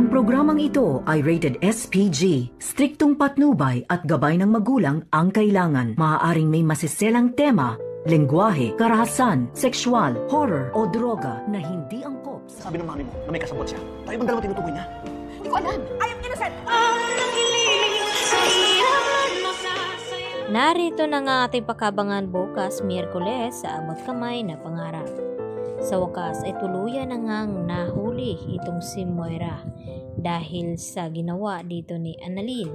Ang programang ito ay rated SPG. Striktong patnubay at gabay ng magulang ang kailangan. Maaaring may masiselang tema, lengguwahe, karahasan, sexual, horror o droga na hindi angkop. Sabi ng mami mo na may kasabot siya. Tayo bang dalawa tinutukoy niya? Hindi ko alam. I am innocent. Narito na nga ating pakabangan bukas, Miyerkules, sa abot kamay na pangarap. Sa wakas ay tuluyan na ngang nahuli itong si Moira dahil sa ginawa dito ni Annalyn.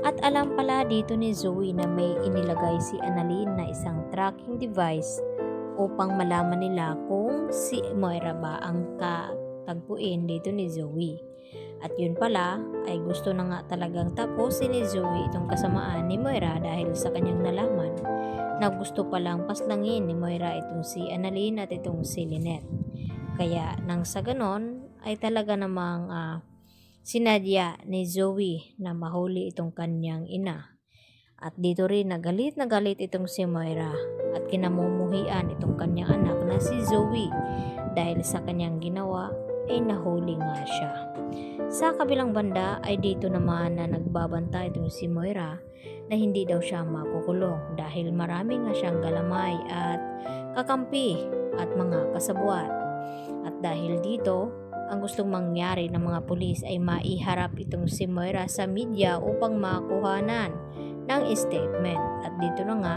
At alam pala dito ni Zoe na may inilagay si Annalyn na isang tracking device upang malaman nila kung si Moira ba ang katagpuin dito ni Zoe. At yun pala ay gusto na nga talagang tapusin ni Zoe itong kasamaan ni Moira dahil sa kanyang nalaman na gusto palang paslangin ni Moira itong si Annalyn at itong si Lynette. Kaya nang sa ganon ay talaga namang sinadya ni Zoe na mahuli itong kanyang ina. At dito rin na galit itong si Moira at kinamumuhian itong kanyang anak na si Zoe dahil sa kanyang ginawa ay nahuli nga siya. Sa kabilang banda ay dito naman na nagbabantay itong si Moira na hindi daw siya makukulong dahil marami nga siyang galamay at kakampi at mga kasabwat. At dahil dito, ang gustong mangyari ng mga pulis ay maiharap itong si Moira sa media upang makuhanan ng statement. At dito na nga,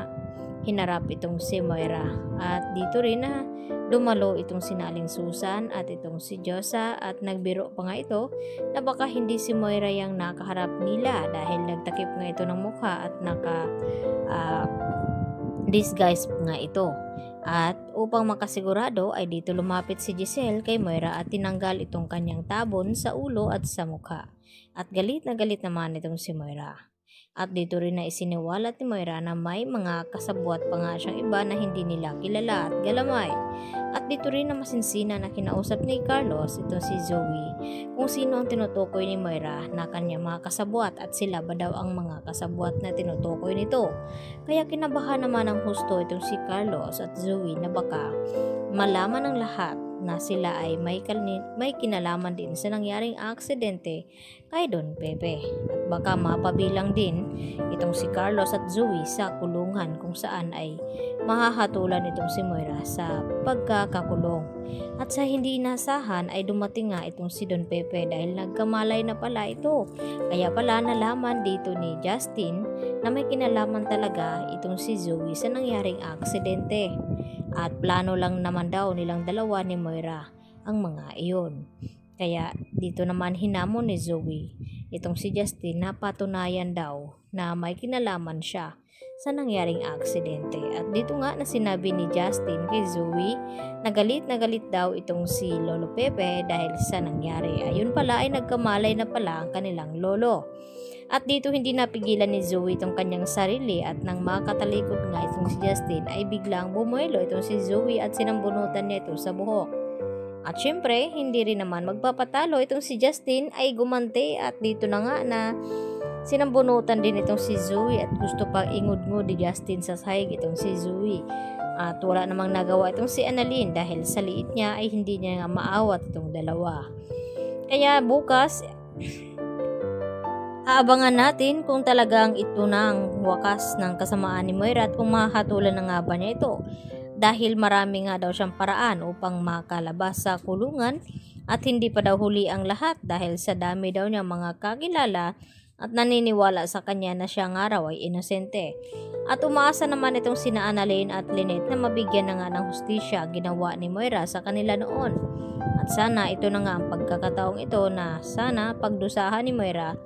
hinarap itong si Moira. At dito rin na dumalo itong sinaling Susan at itong si Josa at nagbiro pa nga ito na baka hindi si Moira yung nakaharap nila dahil nagtakip nga ito ng mukha at disguise nga ito. At upang makasigurado ay dito lumapit si Giselle kay Moira at tinanggal itong kanyang tabon sa ulo at sa mukha. At galit na galit naman itong si Moira. At dito rin na isiniwalat ni Moira na may mga kasabwat pa nga siyang iba na hindi nila kilala at galamay. At dito rin na masinsina na kinausap ni Carlos, ito si Zoe, kung sino ang tinutukoy ni Moira na kanyang mga kasabwat at sila ba daw ang mga kasabwat na tinutukoy nito. Kaya kinabahan naman ang husto itong si Carlos at Zoe na baka malaman ng lahat na sila ay may kinalaman din sa nangyaring aksidente kay Don Pepe. At baka mapabilang din itong si Carlos at Zoe sa kulungan kung saan ay mahahatulan itong si Moira sa pagkakakulong. At sa hindi inasahan ay dumating nga itong si Don Pepe dahil nagkamalay na pala ito. Kaya pala nalaman dito ni Justin na may kinalaman talaga itong si Zoe sa nangyaring aksidente. At plano lang naman daw nilang dalawa ni Moira ang mga iyon. Kaya dito naman hinamon ni Zoe itong si Justin na patunayan daw na may kinalaman siya sa nangyaring aksidente. At dito nga na sinabi ni Justin kay Zoe na galit daw itong si Lolo Pepe dahil sa nangyari. Ayun pala ay nagkamalay na pala ang kanilang lolo. At dito hindi napigilan ni Zoe itong kanyang sarili at nang makatalikod nga itong si Justin ay biglang bumuelo itong si Zoe at sinambunutan niya ito sa buhok. At syempre, hindi rin naman magpapatalo itong si Justin ay gumante at dito na nga na sinambunutan din itong si Zoe at gusto pang ingud-ngud ni Justin sa sahig itong si Zoe. At wala namang nagawa itong si Annalyn dahil sa liit niya ay hindi niya nga maawat itong dalawa. Kaya bukas, aabangan natin kung talagang ito na ang wakas ng kasamaan ni Moira at kung mahatulan na nga ba niya ito. Dahil marami nga daw siyang paraan upang makalabas sa kulungan at hindi pa daw huli ang lahat dahil sa dami daw niya mga kakilala at naniniwala sa kanya na siya nga raw ay inosente. At umaasa naman itong sina Annalyn at Lynette na mabigyan na nga ng hustisya ginawa ni Moira sa kanila noon. At sana ito na nga ang pagkakataong ito na sana pagdusahan ni Moira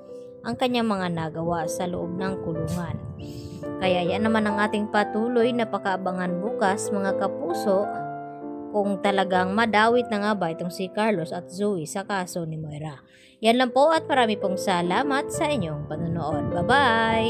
ang kanyang mga nagawa sa loob ng kulungan. Kaya yan naman ang ating patuloy na pakaabangan bukas mga kapuso kung talagang madawit na nga ba itong si Carlos at Zoe sa kaso ni Moira. Yan lang po at marami pong salamat sa inyong panonood. Bye-bye!